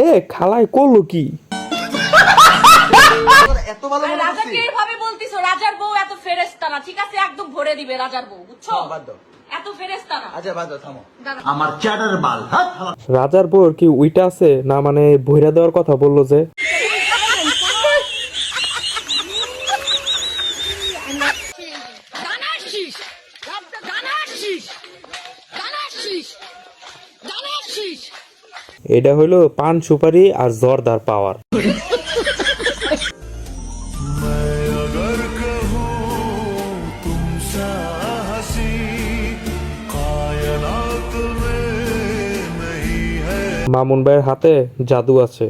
এ খালায় করলো কি? এত ভালো রাজাকে এইভাবে বলতিছো, রাজার বউ এত ফেরেশতা না, ঠিক আছে? একদম ভরে দিবে রাজার বউ, বুঝছো? এত ফেরেশতা না। আচ্ছা বাদ দাও, থামো। আমার চ্যাটার বাল। রাজার বউর কি উইটা আছে না, মানে ভইরা দেওয়ার কথা বললো যে? এটা হইলো পান সুপারি আর জর্দার পাওয়ার। মামুন ভাইয়ের হাতে জাদু আছে।